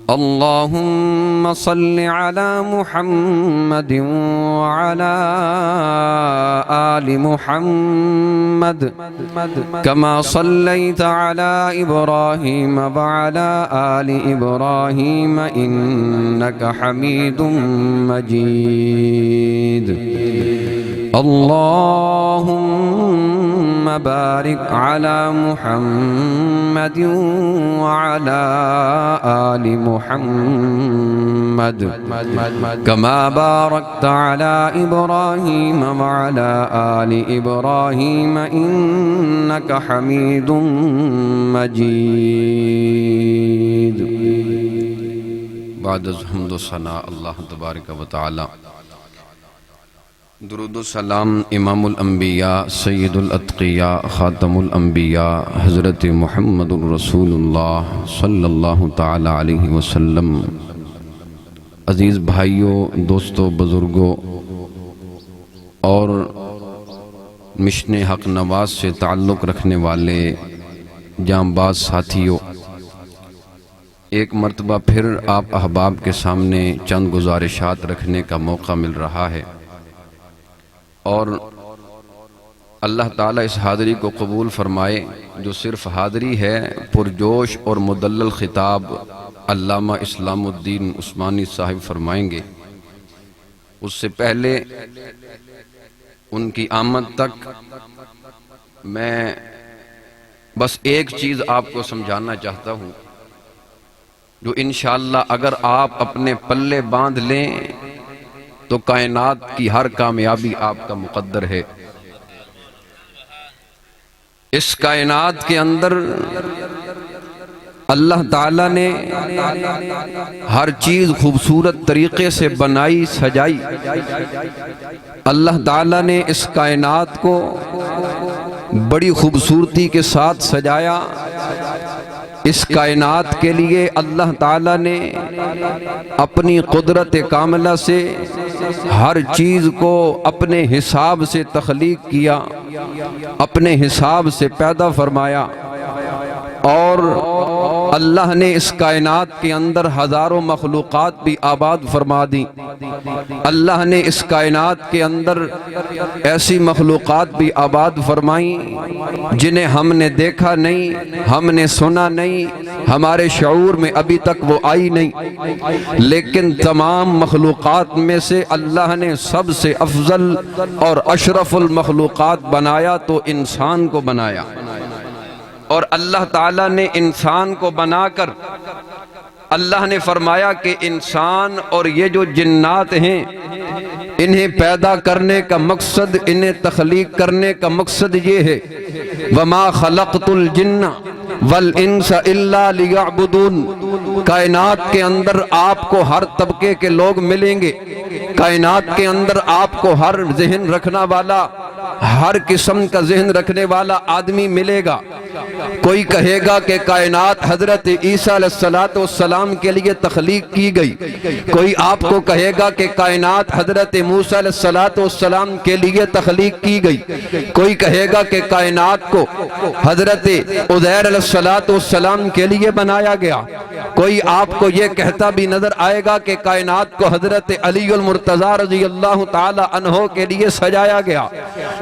اللهم صل على محمد وعلى آل محمد كما صليت على إبراهيم وعلى آل إبراهيم إنك حميد مجيد اللهم بارك على محمد وعلى آل محمد كما باركت على إبراهيم وعلى آل إبراهيم إنك حميد مجيد. بعد الحمد والثناء اللہ تبارک و تعالی، درود و سلام امام الانبیاء سید الاتقیاء خاتم الانبیاء حضرت محمد الرسول اللہ صلی اللہ تعالی علیہ وسلم. عزیز بھائیوں، دوستوں، بزرگوں اور مشن حق نواز سے تعلق رکھنے والے جانباز ساتھیوں، ایک مرتبہ پھر آپ احباب کے سامنے چند گزارشات رکھنے کا موقع مل رہا ہے، اور اللہ تعالیٰ اس حاضری کو قبول فرمائے. جو صرف حاضری ہے، پرجوش اور مدلل خطاب علامہ اسلام الدین عثمانی صاحب فرمائیں گے. اس سے پہلے ان کی آمد تک میں بس ایک چیز آپ کو سمجھانا چاہتا ہوں، جو انشاءاللہ اگر آپ اپنے پلے باندھ لیں تو کائنات کی ہر کامیابی آپ کا مقدر ہے. اس کائنات کے اندر اللہ تعالیٰ نے ہر چیز خوبصورت طریقے سے بنائی، سجائی. اللہ تعالیٰ نے اس کائنات کو بڑی خوبصورتی کے ساتھ سجایا. اس کائنات کے لیے اللہ تعالیٰ نے اپنی قدرت کاملہ سے ہر چیز کو اپنے حساب سے تخلیق کیا، اپنے حساب سے پیدا فرمایا، اور اللہ نے اس کائنات کے اندر ہزاروں مخلوقات بھی آباد فرما دی. اللہ نے اس کائنات کے اندر ایسی مخلوقات بھی آباد فرمائیں جنہیں ہم نے دیکھا نہیں، ہم نے سنا نہیں، ہمارے شعور میں ابھی تک وہ آئی نہیں. لیکن تمام مخلوقات میں سے اللہ نے سب سے افضل اور اشرف المخلوقات بنایا تو انسان کو بنایا. اور اللہ تعالیٰ نے انسان کو بنا کر اللہ نے فرمایا کہ انسان اور یہ جو جنات ہیں، انہیں پیدا کرنے کا مقصد، انہیں تخلیق کرنے کا مقصد یہ ہے، وَمَا خَلَقْتُ الْجِنَّ وَالْإِنسَ إِلَّا لِيَعْبُدُونَ. کائنات کے اندر آپ کو ہر طبقے کے لوگ ملیں گے، کائنات کے اندر آپ کو ہر ذہن رکھنا والا، ہر قسم کا ذہن رکھنے والا آدمی ملے گا. کوئی کہے گا کہ کائنات حضرت عیسیٰ علیہ السلام کے لیے تخلیق کی گئی، کوئی آپ کو کہے گا کہ کائنات حضرت موسیٰ علیہ السلام کے لیے تخلیق کی گئی، کوئی کہے گا کہ کائنات کو حضرت عزیر علیہ السلام کے لیے بنایا گیا، کوئی آپ کو یہ کہتا بھی نظر آئے گا کہ کائنات کو حضرت علی المرتضیٰ رضی اللہ تعالی عنہ کے لیے سجایا گیا،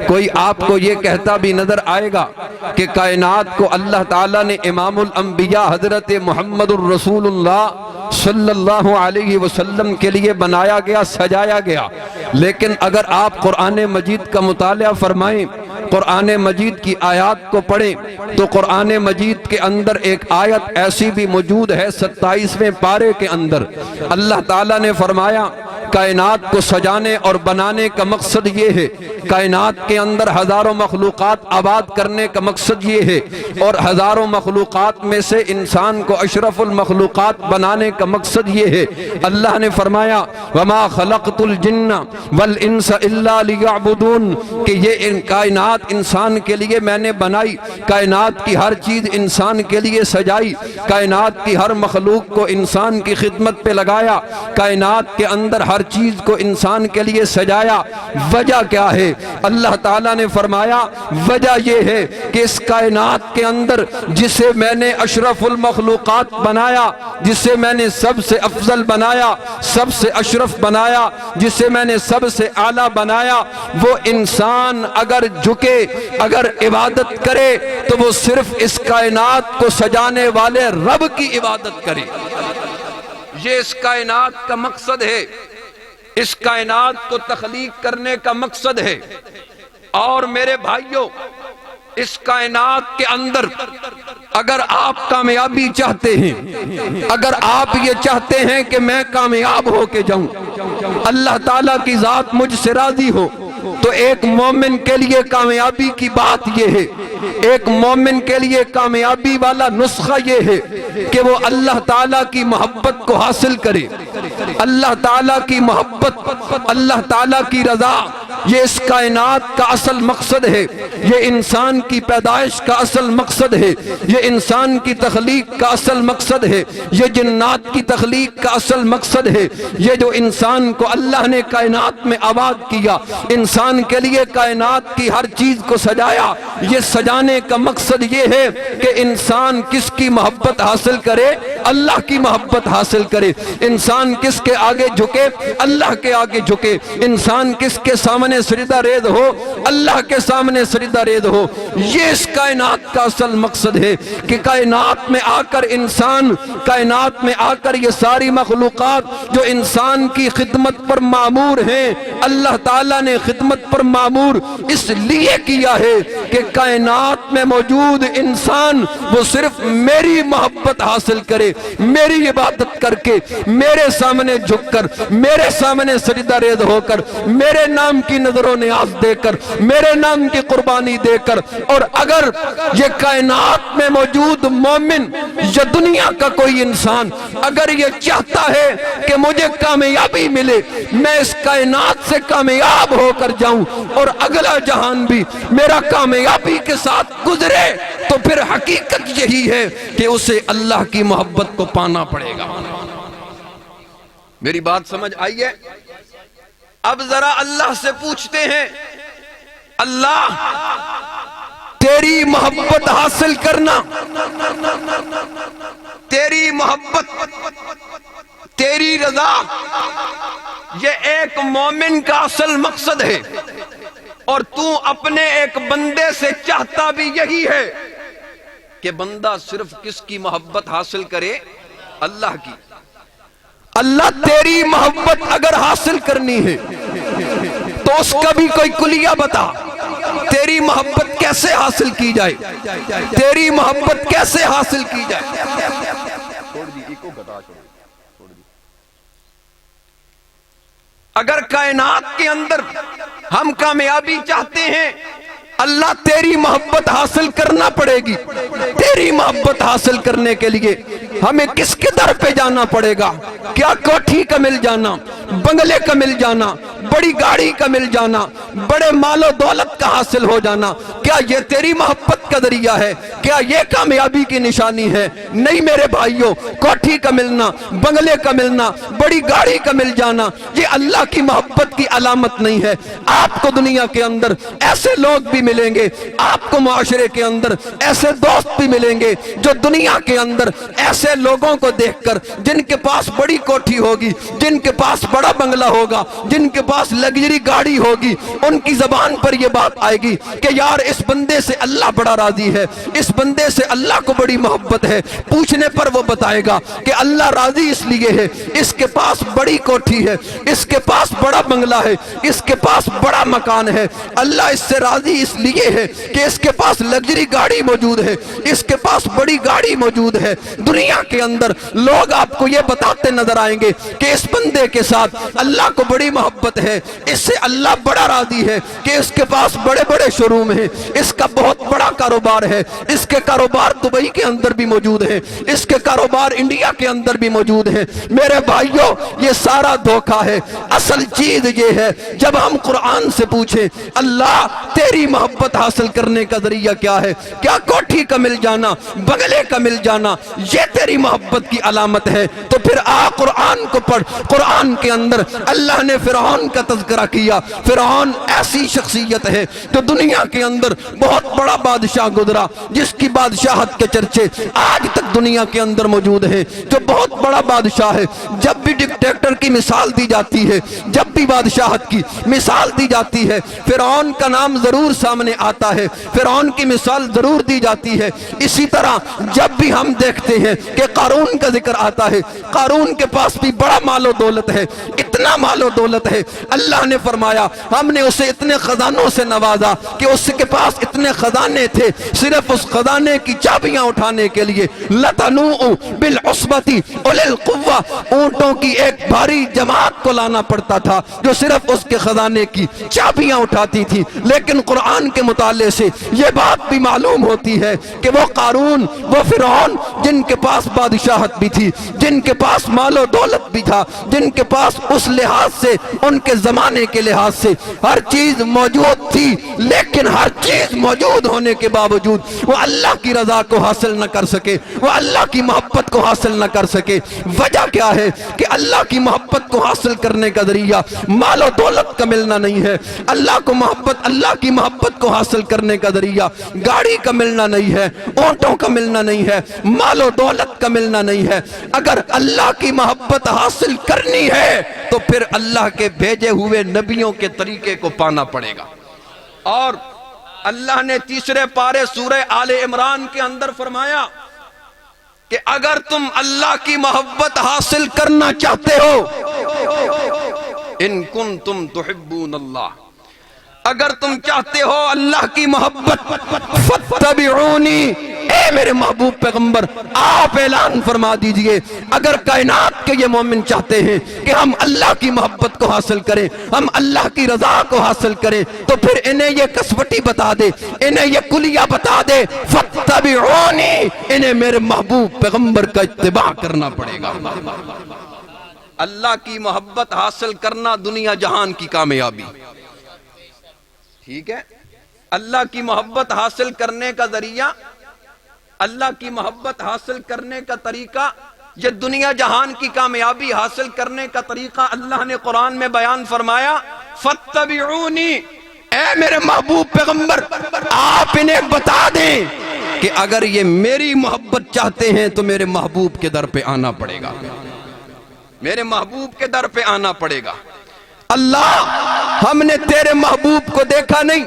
کوئی آپ کو یہ کہتا بھی نظر آئے گا کہ کائنات کو اللہ تعالیٰ نے امام الانبیاء حضرت محمد الرسول اللہ صلی اللہ علیہ وسلم کے لیے بنایا گیا، سجایا گیا. لیکن اگر آپ قرآن مجید کا مطالعہ فرمائیں، قرآن مجید کی آیات کو پڑھیں، تو قرآن مجید کے اندر ایک آیت ایسی بھی موجود ہے 27ویں پارے کے اندر. اللہ تعالیٰ نے فرمایا کائنات کو سجانے اور بنانے کا مقصد یہ ہے، کائنات کے اندر ہزاروں مخلوقات آباد کرنے کا مقصد یہ ہے، اور ہزاروں مخلوقات میں سے انسان کو اشرف المخلوقات بنانے کا مقصد یہ ہے. اللہ نے فرمایا وَمَا خَلَقْتُ الْجِنَّ وَالْإِنسَ إِلَّا لِيَعْبُدُونَ، کہ یہ کائنات انسان کے لیے میں نے بنائی، کائنات کی ہر چیز انسان کے لیے سجائی، کائنات کی ہر مخلوق کو انسان کی خدمت پہ لگایا، کائنات کے اندر ہر ہر چیز کو انسان کے لیے سجایا، وجہ کیا ہے؟ اللہ تعالیٰ نے فرمایا وجہ یہ ہے کہ اس کائنات کے اندر جسے میں نے اشرف المخلوقات بنایا، جسے میں نے سب سے افضل بنایا، سب سے اشرف بنایا، جسے میں نے سب سے اعلیٰ بنایا، وہ انسان اگر جھکے، اگر عبادت کرے تو وہ صرف اس کائنات کو سجانے والے رب کی عبادت کرے۔ یہ اس کائنات کا مقصد ہے، اس کائنات کو تخلیق کرنے کا مقصد ہے۔ اور میرے بھائیوں، اس کائنات کے اندر اگر آپ کامیابی چاہتے ہیں، اگر آپ یہ چاہتے ہیں کہ میں کامیاب ہو کے جاؤں، اللہ تعالیٰ کی ذات مجھ سے راضی ہو، تو ایک مومن کے لیے کامیابی کی بات یہ ہے، ایک مومن کے لیے کامیابی والا نسخہ یہ ہے کہ وہ اللہ تعالیٰ کی محبت کو حاصل کرے۔ اللہ تعالیٰ کی محبت، اللہ تعالیٰ کی رضا، یہ اس کائنات کا اصل مقصد ہے، یہ انسان کی پیدائش کا اصل مقصد ہے، یہ انسان کی تخلیق کا اصل مقصد ہے، یہ جنات کی تخلیق کا اصل مقصد ہے۔ یہ جو انسان کو اللہ نے کائنات میں آباد کیا، انسان کے لیے کائنات کی ہر چیز کو سجایا، یہ سجانے کا مقصد یہ ہے کہ انسان کس کی محبت حاصل کرے؟ اللہ کی محبت حاصل کرے۔ انسان کس کے آگے جھکے؟ اللہ کے آگے جھکے۔ انسان کس کے سامنے سجدہ ریز ہو؟ اللہ کے سامنے سجدہ ریز ہو۔ یہ اس کائنات کا اصل مقصد ہے کہ کائنات میں آ کر انسان، کائنات میں آ کر یہ ساری مخلوقات جو انسان کی خدمت پر مامور ہیں، اللہ تعالیٰ نے خدمت پر مامور اس لیے کیا ہے کہ کائنات میں موجود انسان وہ صرف میری محبت حاصل کرے، میری عبادت کر کے، میرے سامنے جھک کر، میرے سامنے سجدہ ریز ہو کر، میرے نام کی نظر و نیاز دے کر، میرے نام کی قربانی دے کر۔ اور اگر یہ کائنات میں موجود مومن یا دنیا کا کوئی انسان اگر یہ چاہتا ہے کہ مجھے کامیابی ملے، میں اس کائنات سے کامیاب ہو کر جاؤں اور اگلا جہان بھی میرا کامیابی کے ساتھ گزرے، تو پھر حقیقت یہی ہے کہ اسے اللہ کی محبت کو پانا پڑے گا۔ میری بات سمجھ آئی ہے؟ اب ذرا اللہ سے پوچھتے ہیں، اللہ تیری محبت حاصل کرنا، تیری محبت، تیری رضا، یہ ایک مومن کا اصل مقصد ہے، اور تو اپنے ایک بندے سے چاہتا بھی یہی ہے کہ بندہ صرف کس کی محبت حاصل کرے؟ اللہ کی۔ اللہ تیری محبت اگر حاصل کرنی ہے تو اس کا بھی کوئی کلیہ بتا، تیری محبت کیسے حاصل کی جائے، تیری محبت کیسے حاصل کی جائے۔ اگر کائنات کے اندر ہم کامیابی چاہتے ہیں، اللہ تیری محبت حاصل کرنا پڑے گی۔ تیری محبت حاصل کرنے کے لیے ہمیں کس کے در پہ جانا پڑے گا؟ کیا کوٹھی کا مل جانا، بنگلے کا مل جانا، بڑی گاڑی کا مل جانا، بڑے مال و دولت کا حاصل ہو جانا، کیا یہ تیری محبت کا ذریعہ ہے؟ کیا یہ کامیابی کی نشانی ہے؟ نہیں میرے بھائیوں، کوٹھی کا ملنا، بنگلے کا ملنا، بڑی گاڑی کا مل جانا یہ اللہ کی محبت کی علامت نہیں ہے۔ آپ کو دنیا کے اندر ایسے لوگ بھی ملیں گے، آپ کو معاشرے کے اندر ایسے دوست بھی ملیں گے جو دنیا کے اندر ایسے لوگوں کو دیکھ کر، جن کے پاس بڑی کوٹھی ہوگی، جن کے پاس بڑا بنگلہ ہوگا، جن کے پاس لگژری گاڑی ہوگی، ان کی زبان پر یہ بات آئے گی کہ یار اس بندے سے اللہ بڑا راضی ہے، اس بندے سے اللہ کو بڑی محبت ہے۔ پوچھنے پر وہ بتائے گا کہ اللہ راضی اس لیے ہے، اس کے پاس بڑی کوٹھی ہے، اس کے پاس بڑا بنگلہ ہے، اس کے پاس بڑا مکان ہے۔ اللہ اس سے راضی اس لیے ہے کہ اس کے پاس لگژری گاڑی موجود ہے، اس کے پاس بڑی گاڑی موجود ہے۔ دنیا کے اندر لوگ آپ کو یہ بتاتے نظر آئیں گے کہ اس بندے کے ساتھ اللہ کو بڑی محبت ہے، اس سے اللہ بڑا راضی ہے کہ اس کے پاس بڑے بڑے شو روم ہیں، اس کا بہت بڑا کاروبار ہے، اس کے کاروبار دبئی کے اندر بھی موجود ہے، اس کے کاروبار انڈیا کے اندر بھی موجود ہے۔ میرے بھائیوں، یہ سارا دھوکہ ہے۔ اصل چیز یہ ہے، جب ہم قرآن سے پوچھیں اللہ تیری محبت حاصل کرنے کا ذریعہ کیا ہے، کیا کوٹھی کا مل جانا، بنگلے کا مل جانا یہ تیری میری محبت کی علامت ہے تو پھر آ قرآن کو پڑھ۔ قرآن کے اندر اللہ نے فرعون کا تذکرہ کیا۔ فرعون ایسی شخصیت ہے جو دنیا کے اندر بہت بڑا بادشاہ گزرا، جس کی بادشاہت کے چرچے آج تک دنیا کے اندر موجود ہیں، جو بہت بڑا بادشاہ ہے۔ جب بھی ڈکٹیٹر کی مثال دی جاتی ہے، جب بھی بادشاہت کی مثال دی جاتی ہے، فرعون کا نام ضرور سامنے آتا ہے، فرعون کی مثال ضرور دی جاتی ہے۔ اسی طرح جب بھی ہم دیکھتے ہیں کہ قارون کا ذکر آتا ہے، قارون کے پاس بھی بڑا مال و دولت ہے، اتنا مال و دولت ہے، اللہ نے فرمایا ہم نے اسے اتنے خزانوں سے نوازا کہ اس کے پاس اتنے خزانے تھے، صرف اس خزانے کی چابیاں اٹھانے کے لیے لَتَنُوءُ بِالْعُصْبَةِ أُولِي الْقُوَّةِ اونٹوں کی ایک بھاری جماعت کو لانا پڑتا تھا جو صرف اس کے خزانے کی چابیاں اٹھاتی تھی۔ لیکن قرآن کے مطالعے سے یہ بات بھی معلوم ہوتی ہے کہ وہ قارون، وہ فرعون جن کے پاس بادشاہت بھی تھی، جن کے پاس مال و دولت بھی تھا، جن کے پاس اس لحاظ سے، ان کے زمانے کے لحاظ سے ہر چیز موجود تھی، لیکن ہر چیز موجود ہونے کے باوجود وہ اللہ کی رضا کو حاصل نہ کر سکے، وہ اللہ کی محبت کو حاصل نہ کر سکے۔ وجہ کیا ہے کہ اللہ کی محبت کو حاصل کرنے کا ذریعہ مال و دولت کا ملنا نہیں ہے، اللہ کی محبت کو حاصل کرنے کا ذریعہ گاڑی کا ملنا نہیں ہے، اونٹوں کا ملنا نہیں ہے، مال و دولت کا ملنا نہیں ہے۔ اگر اللہ کی محبت حاصل کرنی ہے تو پھر اللہ کے بھیجے ہوئے نبیوں کے طریقے کو پانا پڑے گا۔ اور اللہ نے تیسرے پارے سورہ آل عمران کے اندر فرمایا کہ اگر تم اللہ کی محبت حاصل کرنا چاہتے ہو، ان کنتم تحبون اللہ، اگر تم چاہتے ہو اللہ کی محبت، فاتبعونی، اے میرے محبوب پیغمبر آپ اعلان فرما دیجئے اگر کائنات کے یہ مومن چاہتے ہیں کہ ہم اللہ کی محبت کو حاصل کریں، ہم اللہ کی رضا کو حاصل کریں، تو پھر انہیں یہ کسوٹی بتا دے، انہیں یہ کلیہ بتا دے، فاتبعونی، انہیں میرے محبوب پیغمبر کا اتباع کرنا پڑے گا۔ اللہ کی محبت حاصل کرنا دنیا جہان کی کامیابی، ٹھیک ہے؟ اللہ کی محبت حاصل کرنے کا ذریعہ، اللہ کی محبت حاصل کرنے کا طریقہ، یہ دنیا جہان کی کامیابی حاصل کرنے کا طریقہ اللہ نے قرآن میں بیان فرمایا، فاتبعونی، اے میرے محبوب پیغمبر آپ انہیں بتا دیں کہ اگر یہ میری محبت چاہتے ہیں تو میرے محبوب کے در پہ آنا پڑے گا، میرے محبوب کے در پہ آنا پڑے گا۔ اللہ ہم نے تیرے محبوب کو دیکھا نہیں،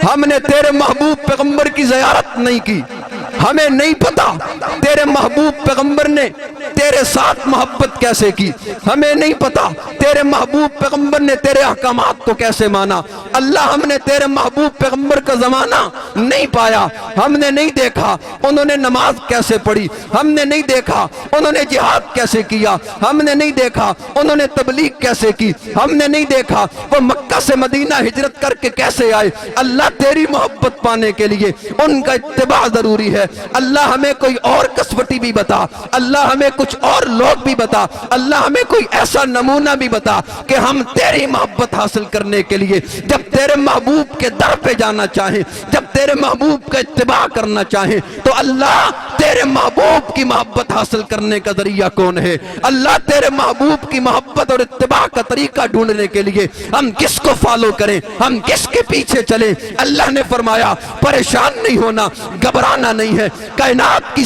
ہم نے تیرے محبوب پیغمبر کی زیارت نہیں کی، ہمیں نہیں پتا تیرے محبوب پیغمبر نے تیرے ساتھ محبت کیسے کی، ہمیں نہیں پتا تیرے محبوب پیغمبر نے تیرے احکامات کو کیسے مانا۔ اللہ ہم نے تیرے محبوب پیغمبر کا زمانہ نہیں پایا، ہم نے نہیں دیکھا انہوں نے نماز کیسے پڑھی، ہم نے نہیں دیکھا انہوں نے جہاد کیسے کیا، ہم نے نہیں دیکھا انہوں نے تبلیغ کیسے کی، ہم نے نہیں دیکھا وہ مکہ سے مدینہ ہجرت کر کے کیسے آئے۔ اللہ تیری محبت پانے کے لیے ان کا اتباع ضروری ہے۔ اللہ ہمیں کوئی اور کسوٹی بھی بتا، اللہ ہمیں کچھ اور لوگ بھی بتا، اللہ ہمیں کوئی ایسا نمونہ بھی بتا کہ ہم تیری محبت حاصل کرنے کے لیے جب تیرے محبوب کے در پہ جانا چاہیں، جب تیرے محبوب کا اتباع کرنا چاہیں تو اللہ تیرے محبوب کی محبت حاصل کرنے کا ذریعہ کون ہے؟ اللہ تیرے محبوب کی محبت اور اتباع کا طریقہ ڈھونڈنے کے لیے ہم کس کو فالو کریں، ہم کس کے پیچھے چلیں؟ اللہ نے فرمایا پریشان نہیں ہونا، گھبرانا نہیں ہے، کائنات کی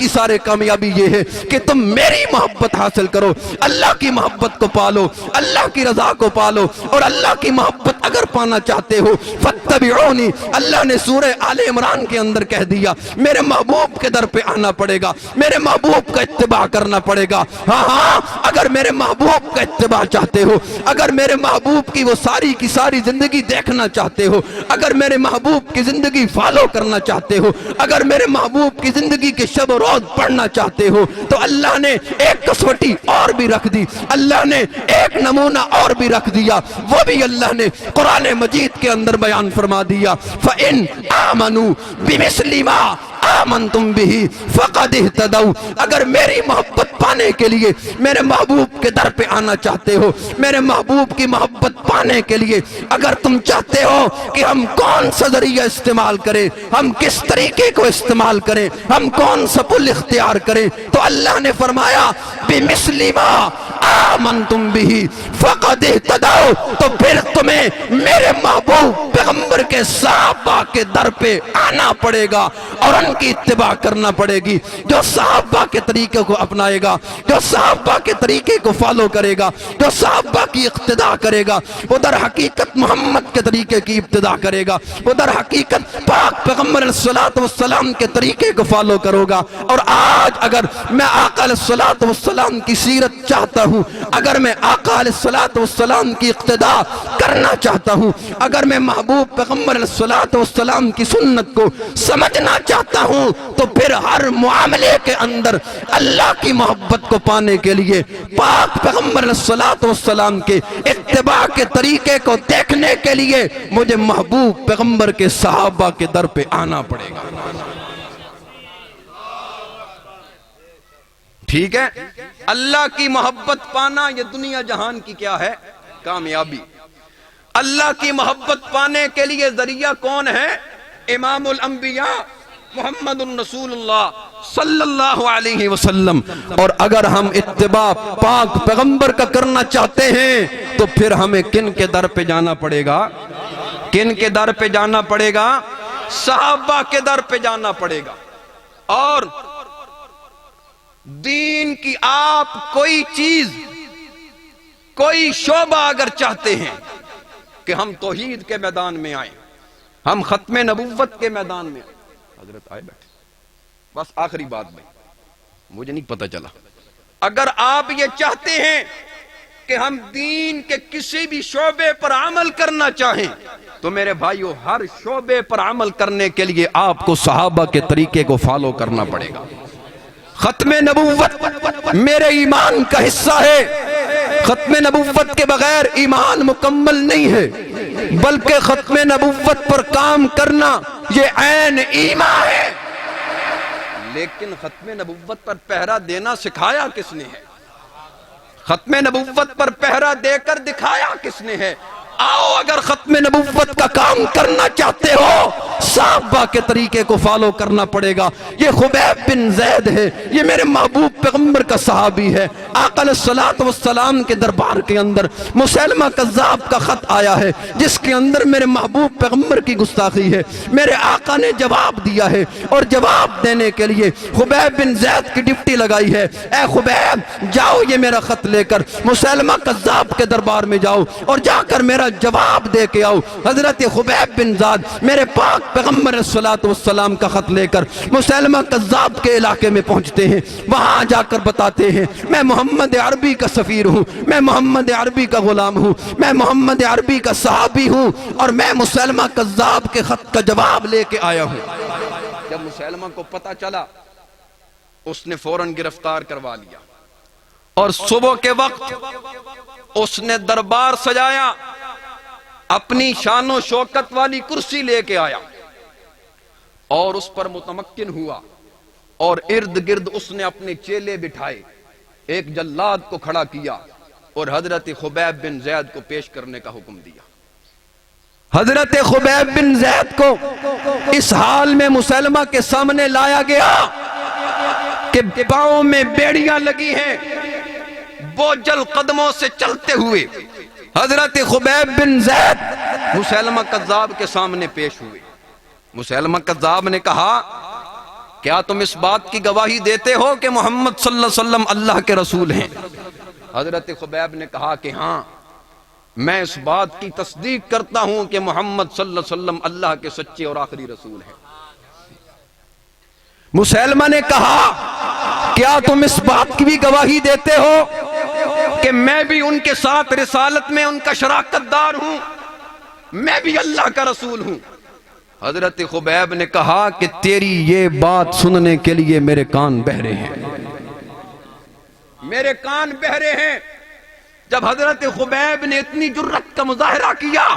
ساری کامیابی یہ ہے کہ تم میری محبت حاصل کرو، اللہ کی محبت کو پالو، اللہ کی رضا کو پالو، اور اللہ کی محبت اگر پانا چاہتے ہو فاتبعونی، اللہ نے سورہ آل عمران کے اندر کہہ دیا میرے محبوب کے در پہ آنا پڑے گا، میرے محبوب کا اتباع کرنا پڑے گا۔ ہاں اگر میرے محبوب کا اتباع چاہتے ہو، اگر میرے محبوب کی وہ ساری زندگی دیکھنا چاہتے ہو، اگر میرے محبوب کی زندگی فالو کرنا چاہتے ہو، اگر میرے محبوب کی زندگی کے شب و روز پڑھنا چاہتے ہو، تو اللہ نے ایک کسوٹی اور بھی رکھ دی، اللہ نے ایک نمونہ اور بھی رکھ دیا، وہ بھی اللہ نے قرآن مجید کے اندر بیان فرما دیا، فَإِنْ آمَنُوا بِمِثْلِ مَا آمنتم بہ فقد اہتدوا، اگر میری محبت پانے کے لیے میرے محبوب کے در پہ آنا چاہتے ہو، میرے محبوب کی محبت پانے کے لیے اگر تم چاہتے ہو کہ ہم کون سا ذریعہ استعمال کریں، ہم کس طریقے کو استعمال کریں، ہم کون سا پل اختیار کریں، تو اللہ نے فرمایا بِمِثْلِ مَا آمنتم بہ فقد اہتدوا، تو پھر تمہیں میرے محبوب پیغمبر کے صحابہ کے در پہ آنا پڑے گا اور ان کی اتباع کرنا پڑے گی۔ جو صحابہ کے طریقے کو اپنائے گا، جو صحابہ کے طریقے کو فالو کرے گا، جو صحابہ کی اقتداء کرے گا، وہ در حقیقت محمد کے طریقے کی ابتداء کرے گا، وہ در حقیقت پاک پیغمبر علیہ السلام کے طریقے کو فالو کرو گا۔ اور آج اگر میں آقا علیہ السلام کی سیرت چاہتا ہوں، اگر میں آقا علیہ السلام کی اقتداء کرنا چاہتا ہوں، اگر میں محبوب پیغمبر علیہ السلام کی سنت کو سمجھنا چاہتا ہوں، تو پھر ہر معاملے کے اندر اللہ کی محبت کو پانے کے لیے پاک پیغمبر علیہ السلام کے اتباع کے طریقے کو دیکھنے کے لیے مجھے محبوب پیغمبر کے صحابہ کے در پہ آنا پڑے گا۔ ٹھیک ہے؟ اللہ کی محبت پانا یہ دنیا جہان کی کیا ہے؟ کامیابی۔ اللہ کی محبت پانے کے لیے ذریعہ کون ہے؟ امام الانبیاء محمد الرسول اللہ صلی اللہ علیہ وسلم۔ اور اگر ہم اتباع پاک پیغمبر کا کرنا چاہتے ہیں تو پھر ہمیں کن کے در پہ جانا پڑے گا؟ کن کے در پہ جانا پڑے گا؟ صحابہ کے در پہ جانا پڑے گا۔ اور دین کی آپ کوئی چیز، کوئی شعبہ اگر چاہتے ہیں کہ ہم توحید کے میدان میں آئیں، ہم ختم نبوت کے میدان میں آئیں، حضرت آئے بیٹھے، بس آخری بات بھائی، مجھے نہیں پتہ چلا، اگر آپ یہ چاہتے ہیں کہ ہم دین کے کسی بھی شعبے پر عمل کرنا چاہیں تو میرے بھائیو ہر شعبے پر عمل کرنے کے لیے آپ کو صحابہ کے طریقے کو فالو کرنا پڑے گا۔ ختم نبوت میرے ایمان کا حصہ ہے، ختم نبوت کے بغیر ایمان مکمل نہیں ہے، بلکہ ختم نبوت پر کام کرنا یہ عین ایمان ہے۔ لیکن ختم نبوت پر پہرا دینا سکھایا کس نے ہے؟ ختم نبوت پر پہرا دے کر دکھایا کس نے ہے؟ آؤ اگر ختم نبوت کا کام کرنا چاہتے ہو صحابہ کے طریقے کو فالو کرنا پڑے گا۔ یہ خبیب بن زید ہے، یہ میرے محبوب پیغمبر کا صحابی ہے۔ آقا علیہ السلام کے دربار کے اندر مسیلمہ کذاب کا خط آیا ہے جس کے اندر میرے محبوب پیغمبر کی گستاخی ہے۔ میرے آقا نے جواب دیا ہے اور جواب دینے کے لیے خبیب بن زید کی ڈپٹی لگائی ہے، اے خبیب جاؤ یہ میرا خط لے کر مسیلمہ کذاب کے دربار میں جاؤ اور جا کر میرا جواب دے کے آؤ۔ حضرت خبیب بن زید میرے پاک پیغمبر علیہ السلام کا خط لے کر مسیلمہ کذاب کے علاقے میں پہنچتے ہیں، وہاں جا کر بتاتے ہیں میں محمد عربی کا سفیر ہوں، میں محمد عربی کا غلام ہوں، میں محمد عربی کا صحابی ہوں اور میں مسیلمہ کذاب کے خط کا جواب لے کے آیا ہوں۔ جب مسیلمہ کو پتا چلا اس نے فوراً گرفتار کروا لیا اور صبح کے وقت اس نے دربار سجایا، اپنی شان و شوکت والی کرسی لے کے آیا اور اس پر متمکن ہوا اور ارد گرد اس نے اپنے چیلے بٹھائے، ایک جلاد کو کھڑا کیا اور حضرت خبیب بن زید کو پیش کرنے کا حکم دیا۔ حضرت خبیب بن زید کو اس حال میں مسیلمہ کے سامنے لایا گیا کہ پاؤں میں بیڑیاں لگی ہیں، بوجھل قدموں سے چلتے ہوئے حضرت خبیب بن زید مسیلمہ کذاب کے سامنے پیش ہوئے۔ مسیلمہ کذاب نے کہا کیا تم اس بات کی گواہی دیتے ہو کہ محمد صلی اللہ علیہ وسلم اللہ کے رسول ہیں؟ حضرت خبیب نے کہا کہ ہاں میں اس بات کی تصدیق کرتا ہوں کہ محمد صلی اللہ علیہ وسلم اللہ کے سچے اور آخری رسول ہیں۔ مسیلمہ نے کہا کیا تم اس بات کی بھی گواہی دیتے ہو کہ میں بھی ان کے ساتھ رسالت میں ان کا شراکت دار ہوں، میں بھی اللہ کا رسول ہوں؟ حضرت خبیب نے کہا کہ تیری یہ بات سننے کے لیے میرے کان بہرے ہیں، میرے کان بہرے ہیں۔ جب حضرت خبیب نے اتنی جرت کا مظاہرہ کیا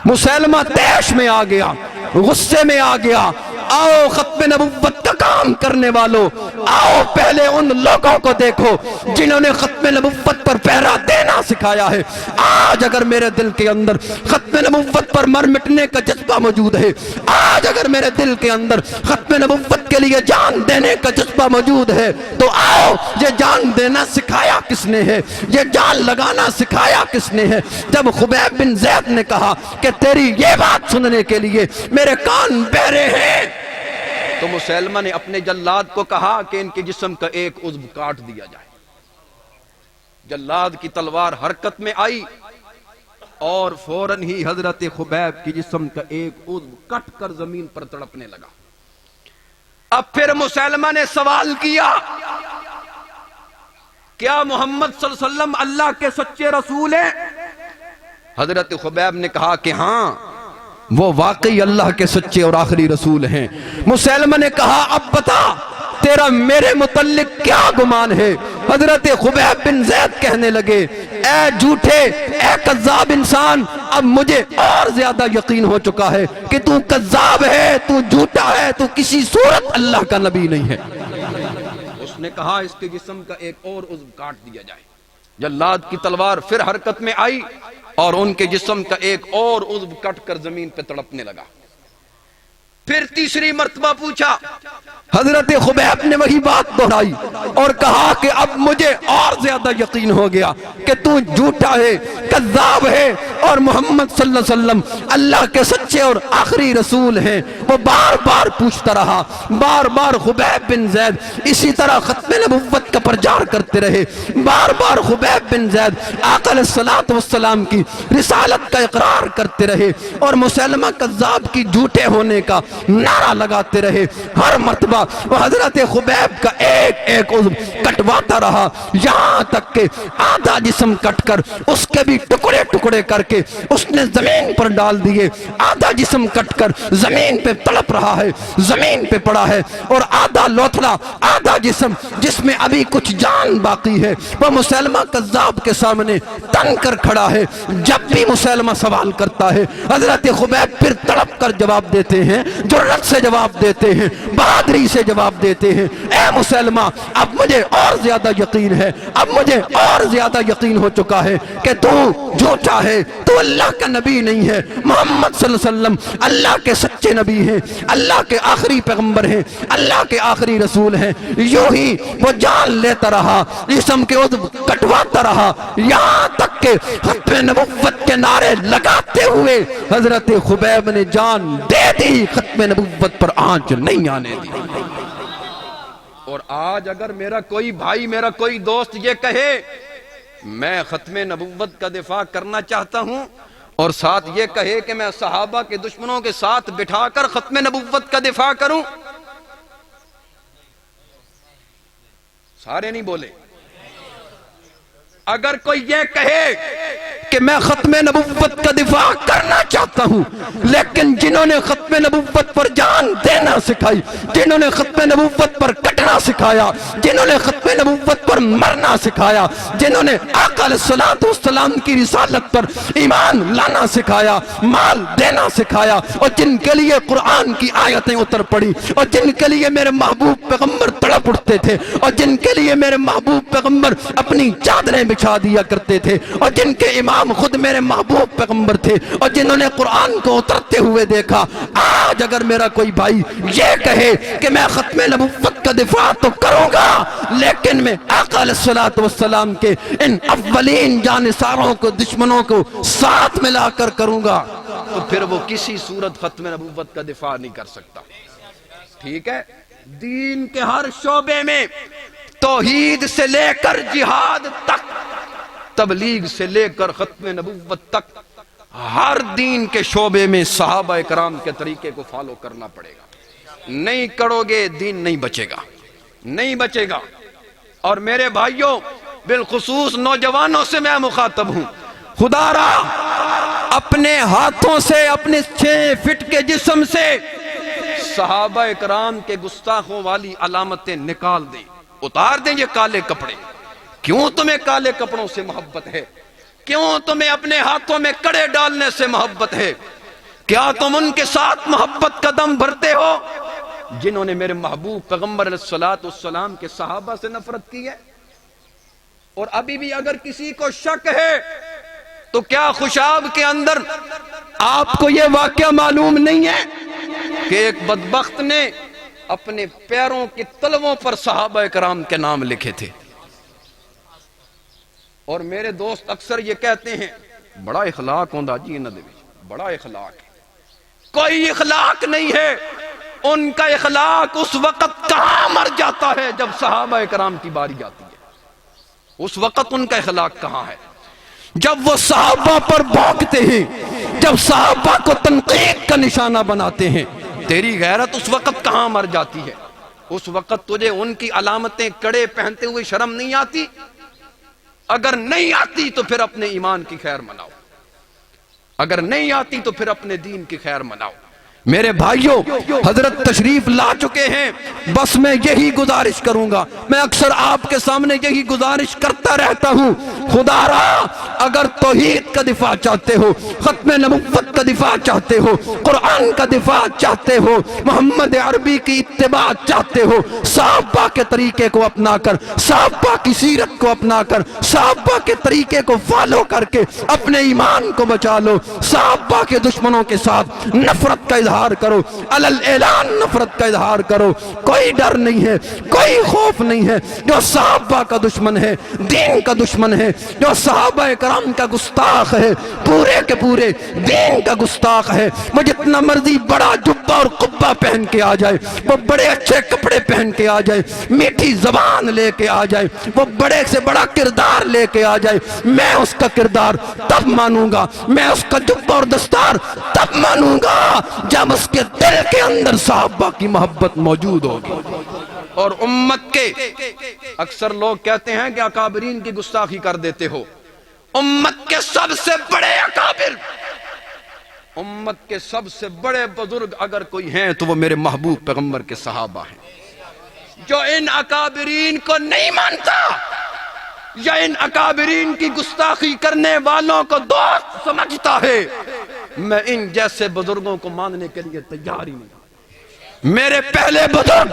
مسیلمہ تیش میں آ گیا، غصے میں آ گیا۔ آؤ ختم نبوت کا کام کرنے والوں، آؤ پہلے ان لوگوں کو دیکھو جنہوں نے ختم نبوت پر پہرا دینا سکھایا ہے۔ آج اگر میرے دل کے اندر ختم نبوت پر مر مٹنے کا جذبہ موجود ہے، آج اگر میرے دل کے اندر ختم نبوت کے لیے جان دینے کا جذبہ موجود ہے، تو آؤ، یہ جان دینا سکھایا کس نے ہے؟ یہ جان لگانا سکھایا کس نے ہے؟ جب خبیب بن زید نے کہا کہ تیری یہ بات سننے کے لیے میرے کان بہرے ہیں، تو مسیلمہ نے اپنے جلاد کو کہا کہ ان کے جسم کا ایک عضو کاٹ دیا جائے۔ جلاد کی تلوار حرکت میں آئی اور فوراً ہی حضرت خبیب کی جسم کا ایک عضو کٹ کر زمین پر تڑپنے لگا۔ اب پھر مسیلمہ نے سوال کیا، کیا محمد صلی اللہ علیہ وسلم اللہ کے سچے رسول ہیں؟ حضرت خبیب نے کہا کہ ہاں، وہ واقعی اللہ کے سچے اور آخری رسول ہیں۔ مسیلمہ نے کہا اب بتا تیرا میرے متعلق کیا گمان ہے؟ حضرت خبیب بن زید کہنے لگے، اے جھوٹے، اے کذاب انسان، اب مجھے اور زیادہ یقین ہو چکا ہے کہ تو کذاب ہے، تو جھوٹا ہے، تو کسی صورت اللہ کا نبی نہیں ہے۔ اس نے کہا اس کے جسم کا ایک اور عضو کاٹ دیا جائے۔ جلاد کی تلوار پھر حرکت میں آئی اور ان کے جسم کا ایک اور عضو کٹ کر زمین پہ تڑپنے لگا۔ پھر تیسری مرتبہ پوچھا، حضرت خبیب نے وہی بات دہرائی اور کہا کہ اب مجھے اور زیادہ یقین ہو گیا کہ تو جھوٹا ہے، کذاب ہے، اور محمد صلی اللہ علیہ وسلم اللہ کے سچے اور آخری رسول ہیں۔ وہ بار بار پوچھتا رہا، بار بار خبیب بن زید اسی طرح ختم نبوت کا پرچار کرتے رہے، بار بار خبیب بن زید آقا علیہ الصلوۃ والسلام کی رسالت کا اقرار کرتے رہے اور مسیلمہ کذاب کی جھوٹے ہونے کا نعرہ لگاتے رہے۔ ہر مرتبہ وہ حضرت خبیب کا ایک ایک عضو کٹواتا رہا، یہاں تک کہ آدھا جسم کٹ کر اس کے بھی ٹکڑے ٹکڑے کر کے اس نے زمین پر ڈال دیے۔ آدھا جسم کٹ کر زمین پہ تڑپ رہا ہے، زمین پہ پڑا ہے، اور آدھا لوتھڑا، آدھا جسم جس میں ابھی کچھ جان باقی ہے، وہ مسیلمہ کذاب کے سامنے تن کر کھڑا ہے۔ جب بھی مسیلمہ سوال کرتا ہے، حضرت خبیب پھر تڑپ کر جواب دیتے ہیں، جرأت سے جواب دیتے ہیں، بہادری سے جواب دیتے ہیں، اے مسیلمہ اب مجھے اور زیادہ یقین ہے، اب مجھے اور زیادہ یقین ہو چکا ہے کہ تو جھوٹا ہے، تو اللہ کا نبی نہیں ہے۔ محمد صلی اللہ علیہ وسلم اللہ کے سچے نبی ہیں، اللہ کے آخری پیغمبر ہیں، اللہ کے آخری رسول ہیں۔ یوں ہی وہ جان لیتا رہا، جسم کے عضو کٹواتا رہا، یہاں تک کہ ختم نبوت کے نعرے لگاتے ہوئے حضرت خبیب نے جان دے دی، ختم نبوت پر آنچ نہیں آنے دی۔ اور آج اگر میرا کوئی بھائی، میرا کوئی دوست یہ کہے میں ختم نبوت کا دفاع کرنا چاہتا ہوں، اور ساتھ یہ کہے کہ میں صحابہ کے دشمنوں کے ساتھ بٹھا کر ختم نبوت کا دفاع کروں، سارے نہیں بولے، اگر کوئی یہ کہے کہ میں ختم نبوت کا دفاع کرنا چاہتا ہوں، لیکن جنہوں نے ختم نبوت پر جان دینا سکھائی، جنہوں نے ختم نبوت پر کٹنا سکھایا، جنہوں نے ختم نبوت پر مرنا سکھایا، جنہوں نے آقا علیہ الصلوۃ والسلام کی رسالت پر ایمان لانا سکھایا، مال دینا سکھایا، اور جن کے لیے قرآن کی آیتیں اتر پڑی، اور جن کے لیے میرے محبوب پیغمبر تڑپ اٹھتے تھے، اور جن کے لیے میرے محبوب پیغمبر اپنی چادریں بچھا دیا کرتے تھے، اور جن کے امام خود میرے محبوب پیغمبر تھے، اور جنہوں نے قرآن کو اترتے ہوئے دیکھا، آج اگر میرا کوئی بھائی یہ کہے کہ میں ختم نبوت کا دفاع تو کروں گا، لیکن میں آقا علیہ الصلوۃ والسلام کے ان اولین جانثاروں کو، دشمنوں کو ساتھ ملا کر کروں گا، تو پھر وہ کسی صورت ختم نبوت کا دفاع نہیں کر سکتا۔ ٹھیک ہے، دین کے ہر شعبے میں، توحید سے لے کر جہاد تک، تبلیغ سے لے کر ختم نبوت تک، ہر دین کے شعبے میں صحابہ کرام کے طریقے کو فالو کرنا پڑے گا۔ نہیں کرو گے دین نہیں بچے گا، نہیں بچے گا۔ اور میرے بھائیوں، بالخصوص نوجوانوں سے میں مخاطب ہوں، خدا را اپنے ہاتھوں سے، اپنے 6 فٹ کے جسم سے صحابہ کرام کے گستاخوں والی علامتیں نکال دیں، اتار دیں یہ کالے کپڑے۔ کیوں تمہیں کالے کپڑوں سے محبت ہے؟ کیوں تمہیں اپنے ہاتھوں میں کڑے ڈالنے سے محبت ہے؟ کیا تم ان کے ساتھ محبت کا دم بھرتے ہو؟ جنہوں نے میرے محبوب پیغمبر علیہ الصلوۃ والسلام کے صحابہ سے نفرت کی ہے؟ اور ابھی بھی اگر کسی کو شک ہے تو کیا خوشاب کے اندر آپ کو یہ واقعہ معلوم نہیں ہے کہ ایک بدبخت نے اپنے پیروں کے تلووں پر صحابہ کرام کے نام لکھے تھے؟ اور میرے دوست اکثر یہ کہتے ہیں بڑا اخلاق ہوندا جی انہاں دے وچ، بڑا اخلاق ہے۔ کوئی اخلاق نہیں ہے، ان کا اخلاق اس وقت کہاں مر جاتا ہے جب صحابہ کرام کی باری آتی ہے۔ اس وقت ان کا اخلاق کہاں ہے؟ جب وہ صحابہ پر بھونکتے ہیں، جب صحابہ کو تنقید کا نشانہ بناتے ہیں، تیری غیرت اس وقت کہاں مر جاتی ہے؟ اس وقت تجھے ان کی علامتیں کڑے پہنتے ہوئے شرم نہیں آتی؟ اگر نہیں آتی تو پھر اپنے ایمان کی خیر مناؤ، اگر نہیں آتی تو پھر اپنے دین کی خیر مناؤ۔ میرے بھائیوں، حضرت تشریف لا چکے ہیں، بس میں یہی گزارش کروں گا، میں اکثر آپ کے سامنے یہی گزارش کرتا رہتا ہوں، خدا را اگر توحید کا دفاع چاہتے ہو، ختم نبوت کا دفاع چاہتے ہو، قرآن کا دفاع چاہتے ہو، محمد عربی کی اتباع چاہتے ہو، صحابہ کے طریقے کو اپنا کر، صحابہ کی سیرت کو اپنا کر، صحابہ کے طریقے کو فالو کر کے اپنے ایمان کو بچا لو، صحابہ کے دشمنوں کے ساتھ نفرت کا اظہار کرو، علل اعلان نفرت کا اظہار کرو، کوئی ڈر نہیں ہے، کوئی خوف نہیں ہے۔ جو صحابہ کا دشمن ہے، دین کا دشمن ہے، جو صحابہ کرام کا گستاخ ہے، پورے کے پورے دین کا گستاخ ہے، وہ جتنا مرضی بڑا جبہ اور قبہ پہن کے آ جائے، وہ بڑے اچھے کپڑے پہن کے آ جائے، میٹھی زبان لے کے آ جائے، وہ بڑے سے بڑا کردار لے کے آ جائے، میں اس کا کردار تب مانوں گا، میں اس کا جبہ اور دستار تب مانوں گا جب اس کے دل کے اندر صحابہ کی محبت موجود ہوگی۔ اور امت کے اکثر لوگ کہتے ہیں کہ اکابرین کی گستاخی کر دیتے ہو، امت کے سب سے بڑے اکابر، امت کے سب سے بڑے بزرگ اگر کوئی ہیں تو وہ میرے محبوب پیغمبر کے صحابہ ہیں۔ جو ان اکابرین کو نہیں مانتا یا ان اکابرین کی گستاخی کرنے والوں کو دوست سمجھتا ہے، میں ان جیسے بزرگوں کو ماننے کے لیے تیار ہی نہیں۔ میرے پہلے بزرگ،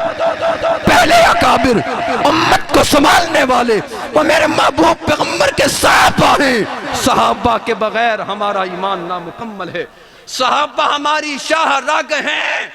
پہلے اکابر، امت کو سنبھالنے والے وہ میرے محبوب پیغمبر کے صحابہ ہیں۔ صحابہ کے بغیر ہمارا ایمان نامکمل ہے، صحابہ ہماری شاہ رگ ہیں۔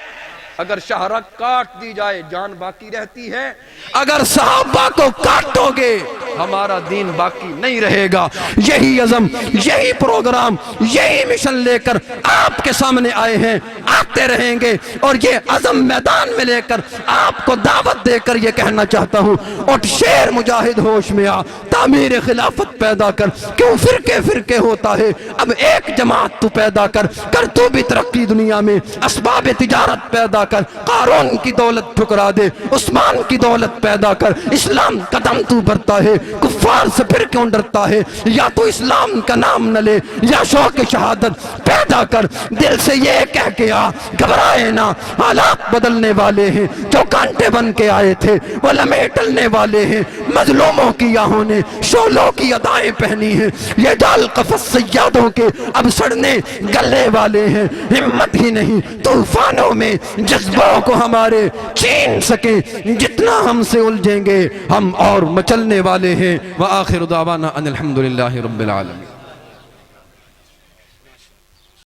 اگر شاہ رگ کاٹ دی جائے جان باقی رہتی ہے، اگر صحابہ کو کاٹو گے ہمارا دین باقی نہیں رہے گا۔ یہی عزم، یہی پروگرام، یہی مشن لے کر آپ کے سامنے آئے ہیں، آتے رہیں گے، اور یہ عزم میدان میں لے کر آپ کو دعوت دے کر یہ کہنا چاہتا ہوں، اٹھ شیر مجاہد ہوش میں آ، تعمیر خلافت پیدا کر، کیوں فرقے فرقے ہوتا ہے، اب ایک جماعت تو پیدا کر، کر تو بھی ترقی دنیا میں، اسباب تجارت پیدا کر، قارون کی دولت ٹھکرا دے، عثمان کی دولت پیدا کر، اسلام قدم تو برتا ہے، کفار سے پھر کیوں ڈرتا ہے، یا تو اسلام کا نام نہ لے یا شوق شہادت پیدا کر، دل سے یہ کہہ کے آ، گھبرائے نہ، حالات بدلنے والے ہیں، جو کانٹے بن کے آئے تھے وہ لمحے ٹلنے والے ہیں، مظلوموں کی آہوں نے شولوں کی ادائیں پہنی ہیں، یہ ڈال قفس سیادوں کے اب سڑنے گلے والے ہیں، ہمت ہی نہیں طوفانوں میں جذبوں کو ہمارے چھین سکیں، جتنا ہم سے الجھیں گے ہم اور مچلنے والے ہیں۔ وآخر دعوانا ان الحمدللہ رب العالمین۔